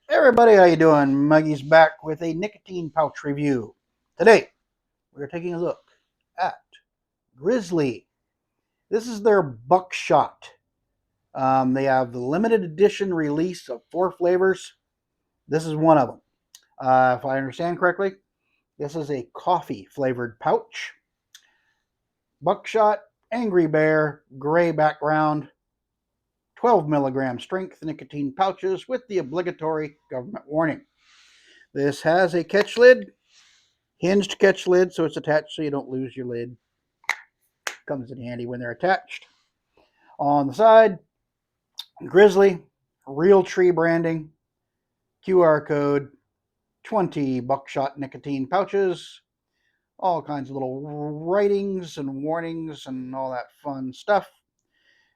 Hey everybody, how you doing? Muggy's back with a nicotine pouch review. Today, we're taking a look at Grizzly. This is their Buckshot. They have the limited edition release of 4 flavors. This is one of them. If I understand correctly, this is a coffee flavored pouch. Buckshot, Angry Bear, gray background, 12 milligram strength nicotine pouches with the obligatory government warning. This has a catch lid, hinged catch lid, so it's attached so you don't lose your lid. Comes in handy when they're attached. On the side, Grizzly, real tree branding, QR code, 20 Buckshot nicotine pouches, all kinds of little writings and warnings and all that fun stuff.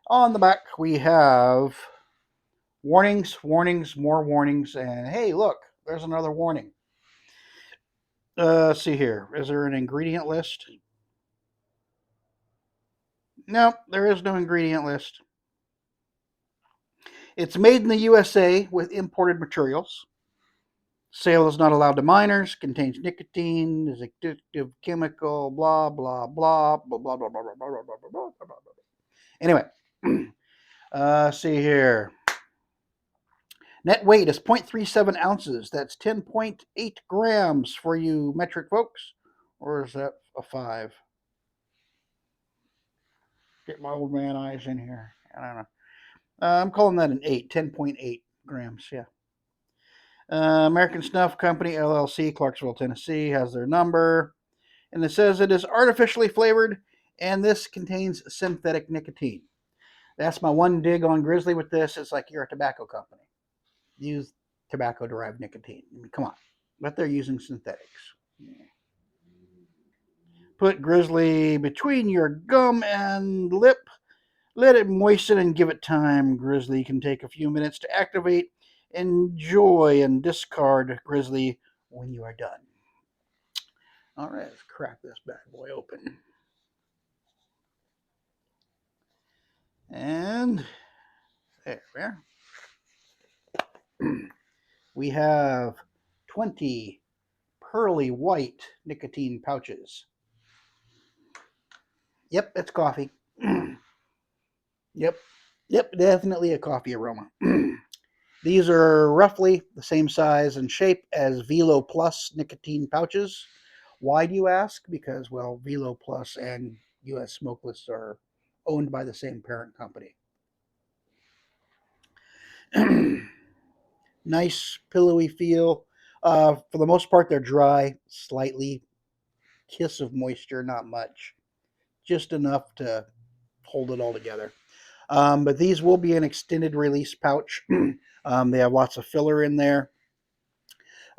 On the back, we have warnings, warnings, more warnings, and hey, look, there's another warning. Let's see here. Is there an ingredient list? No, there is no ingredient list. It's made in the USA with imported materials. Sale is not allowed to minors. Contains nicotine, is addictive chemical, blah blah blah blah blah blah blah blah blah blah blah blah blah. Anyway, see here. Net weight is 0.37 ounces. That's 10.8 grams for you metric folks. Or is that a 5? Get my old man eyes in here. I don't know. I'm calling that an 8. 10.8 grams. Yeah. American Snuff Company, LLC, Clarksville, Tennessee, has their number. And it says it is artificially flavored, and this contains synthetic nicotine. That's my one dig on Grizzly with this. It's like you're a tobacco company. Use tobacco-derived nicotine. I mean, come on. But they're using synthetics. Yeah. Put Grizzly between your gum and lip. Let it moisten and give it time. Grizzly can take a few minutes to activate. Enjoy and discard Grizzly when you are done. All right, let's crack this bad boy open. And there we are. We have 20 pearly white nicotine pouches. Yep, it's coffee. Yep, definitely a coffee aroma. These are roughly the same size and shape as Velo Plus nicotine pouches. Why do you ask? Because, well, Velo Plus and US Smokeless are owned by the same parent company. Nice pillowy feel. For the most part, they're dry, slightly kiss of moisture, not much, just enough to hold it all together. But these will be an extended release pouch. They have lots of filler in there.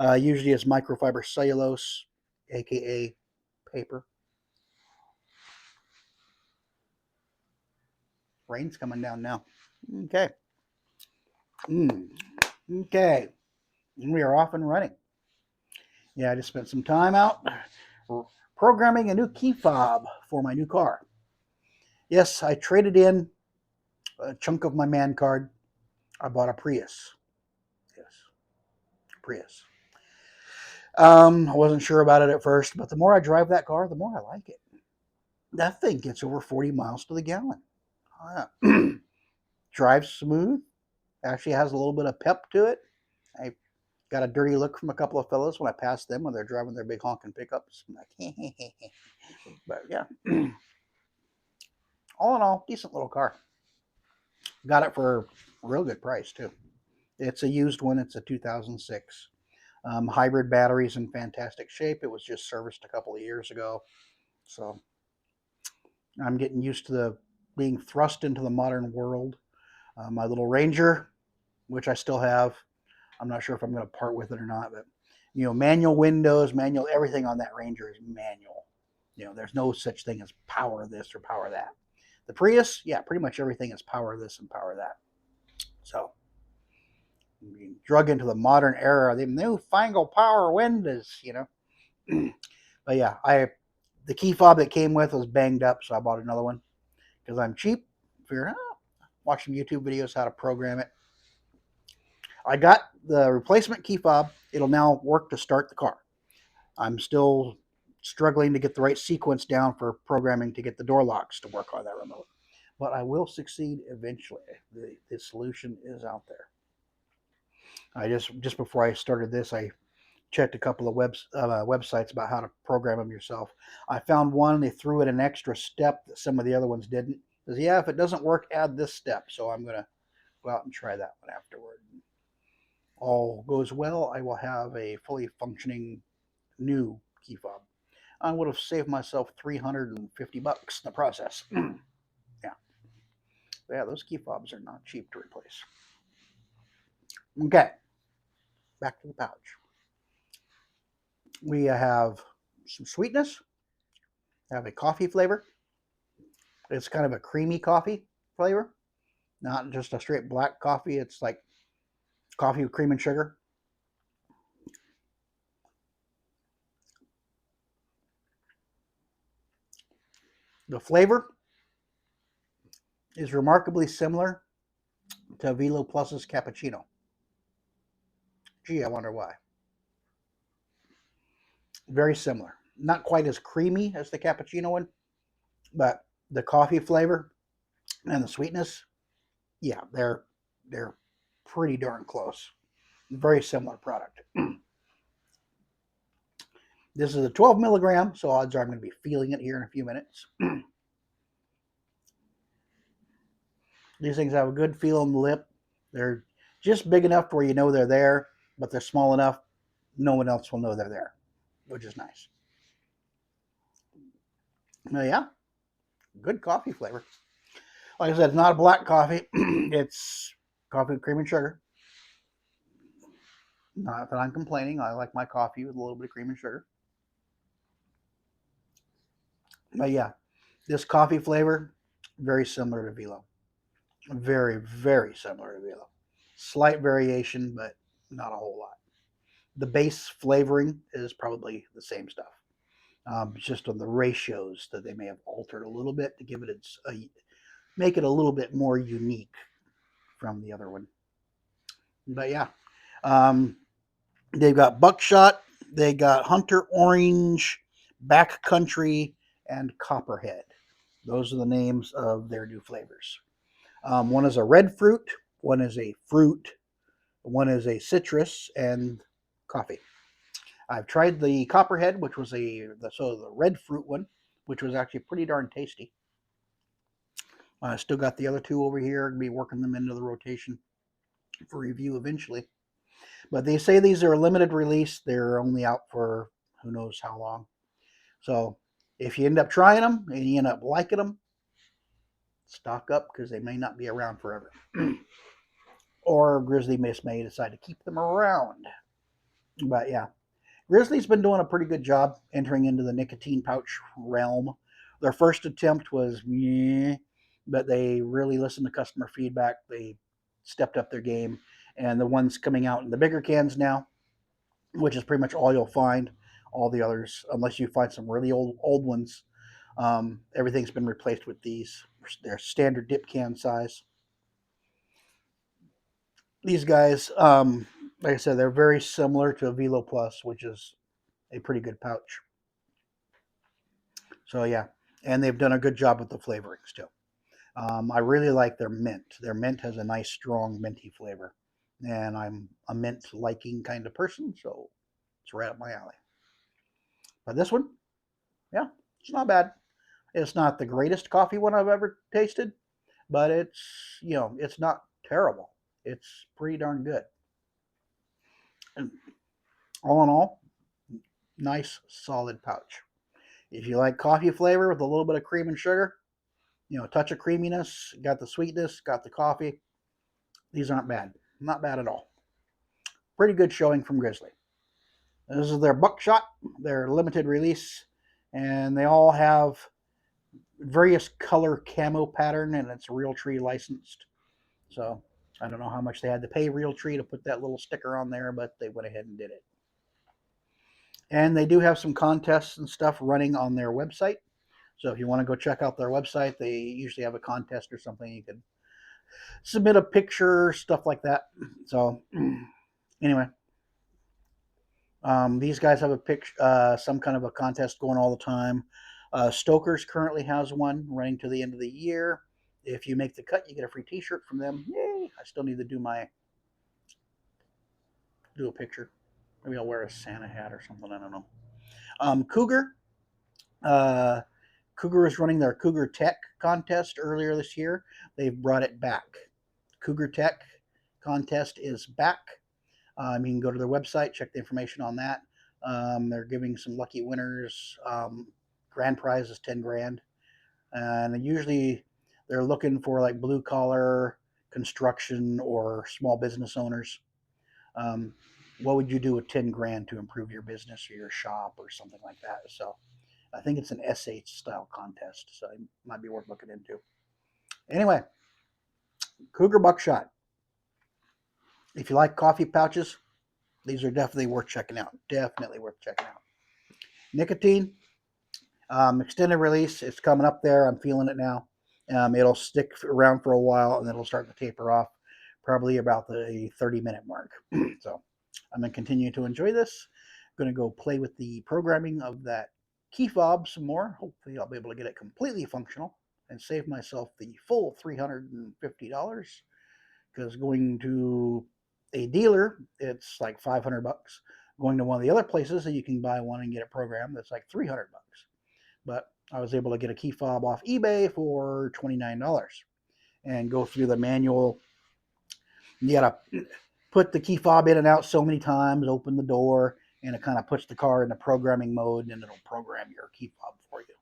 Usually it's microfiber cellulose, aka paper. Rain's coming down now. Okay. Okay. We are off and running. Yeah, I just spent some time out programming a new key fob for my new car. Yes, I traded in a chunk of my man card. I bought a Prius. Yes, Prius. I wasn't sure about it at first, but the more I drive that car, the more I like it. That thing gets over 40 miles to the gallon. Drives smooth. Actually has a little bit of pep to it. I got a dirty look from a couple of fellows when I passed them when they're driving their big honking pickups. I'm like, but yeah. All in all, decent little car. Got it for a real good price too. It's a used one. It's a 2006. Hybrid batteries in fantastic shape. It was just serviced a couple of years ago. So I'm getting used to being thrust into the modern world. My little Ranger, which I still have, I'm not sure if I'm going to part with it or not, but manual windows, manual everything on that Ranger is manual. There's no such thing as power this or power that. The Prius, yeah, pretty much everything is power this and power that. So being drug into the modern era, the newfangled power windows, But yeah, the key fob that came with was banged up, so I bought another one because I'm cheap. Figured, watch some YouTube videos how to program it. I got the replacement key fob. It'll now work to start the car. I'm still struggling to get the right sequence down for programming to get the door locks to work on that remote. But I will succeed eventually. The solution is out there. I just before I started this, I checked a couple of websites about how to program them yourself. I found one, they threw in an extra step that some of the other ones didn't. Says, yeah, if it doesn't work, add this step. So I'm going to go out and try that one afterward. All goes well, I will have a fully functioning new key fob. I would have saved myself $350 in the process. Yeah. Yeah, those key fobs are not cheap to replace. Okay, back to the pouch. We have some sweetness, have a coffee flavor. It's kind of a creamy coffee flavor, not just a straight black coffee. It's like coffee with cream and sugar. The flavor is remarkably similar to Velo Plus's cappuccino. Gee, I wonder why. Very similar. Not quite as creamy as the cappuccino one, but the coffee flavor and the sweetness, yeah, they're pretty darn close. Very similar product. This is a 12 milligram, so odds are I'm going to be feeling it here in a few minutes. These things have a good feel on the lip. They're just big enough where you know they're there, but they're small enough no one else will know they're there, which is nice. Yeah, good coffee flavor. Like I said, it's not a black coffee. It's coffee with cream and sugar. Not that I'm complaining. I like my coffee with a little bit of cream and sugar. But yeah, this coffee flavor, very similar to Velo. Very, very similar to Velo. Slight variation, but not a whole lot. The base flavoring is probably the same stuff. Just on the ratios that they may have altered a little bit to give it make it a little bit more unique from the other one. But yeah, um, they've got Buckshot, they got Hunter Orange, Backcountry, and Copperhead. Those are the names of their new flavors. One is a red fruit, one is a fruit, one is a citrus, and coffee. I've tried the Copperhead, which was the red fruit one, which was actually pretty darn tasty. I still got the other two over here. I'll be working them into the rotation for review eventually. But they say these are a limited release. They're only out for who knows how long. So if you end up trying them and you end up liking them, stock up because they may not be around forever. Or Grizzly may decide to keep them around. But yeah, Grizzly's been doing a pretty good job entering into the nicotine pouch realm. Their first attempt was meh, but they really listened to customer feedback. They stepped up their game. And the ones coming out in the bigger cans now, which is pretty much all you'll find. All the others, unless you find some really old ones, everything's been replaced with these. They're standard dip can size. These guys, like I said, they're very similar to a Velo Plus, which is a pretty good pouch. So yeah, and they've done a good job with the flavorings too. I really like their mint. Their mint has a nice, strong minty flavor, and I'm a mint liking kind of person, so it's right up my alley. But this one, yeah, it's not bad. It's not the greatest coffee one I've ever tasted, but it's not terrible. It's pretty darn good. And all in all, nice, solid pouch. If you like coffee flavor with a little bit of cream and sugar, a touch of creaminess, got the sweetness, got the coffee, these aren't bad. Not bad at all. Pretty good showing from Grizzly. This is their Buckshot, their limited release, and they all have various color camo pattern, and it's Realtree licensed. So I don't know how much they had to pay Realtree to put that little sticker on there, but they went ahead and did it. And they do have some contests and stuff running on their website. So if you want to go check out their website, they usually have a contest or something you can submit a picture, stuff like that. So anyway, these guys have a some kind of a contest going all the time. Stoker's currently has one running to the end of the year. If you make the cut, you get a free T-shirt from them. Yay! I still need to do a picture. Maybe I'll wear a Santa hat or something. I don't know. Cougar. Uh, Cougar is running their Cougar Tech contest earlier this year. They've brought it back. Cougar Tech contest is back. You can go to their website, check the information on that. They're giving some lucky winners. Grand prize is 10 grand. And usually they're looking for like blue collar construction or small business owners. What would you do with 10 grand to improve your business or your shop or something like that? So I think it's an SH style contest. So it might be worth looking into. Anyway, Cougar Buckshot. If you like coffee pouches, these are definitely worth checking out. Definitely worth checking out. Nicotine, extended release. It's coming up there. I'm feeling it now. It'll stick around for a while and then it'll start to taper off probably about the 30-minute mark. So I'm going to continue to enjoy this. I'm going to go play with the programming of that key fob some more. Hopefully I'll be able to get it completely functional and save myself the full $350 because going to a dealer, it's like 500 bucks. Going to one of the other places that you can buy one and get a program that's like 300 bucks. But I was able to get a key fob off eBay for $29 and go through the manual. You got to put the key fob in and out so many times, open the door, and it kind of puts the car into programming mode and it'll program your key fob for you.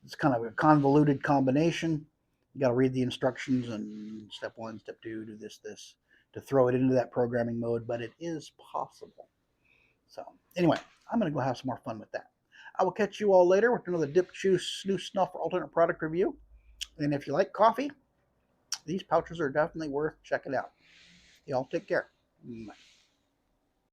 It's kind of a convoluted combination. You got to read the instructions and step 1, step 2, do this, to throw it into that programming mode, but it is possible. So anyway, I'm going to go have some more fun with that. I will catch you all later with another Dip Juice Snooze Snuff alternate product review. And if you like coffee, these pouches are definitely worth checking out. Y'all take care. Bye.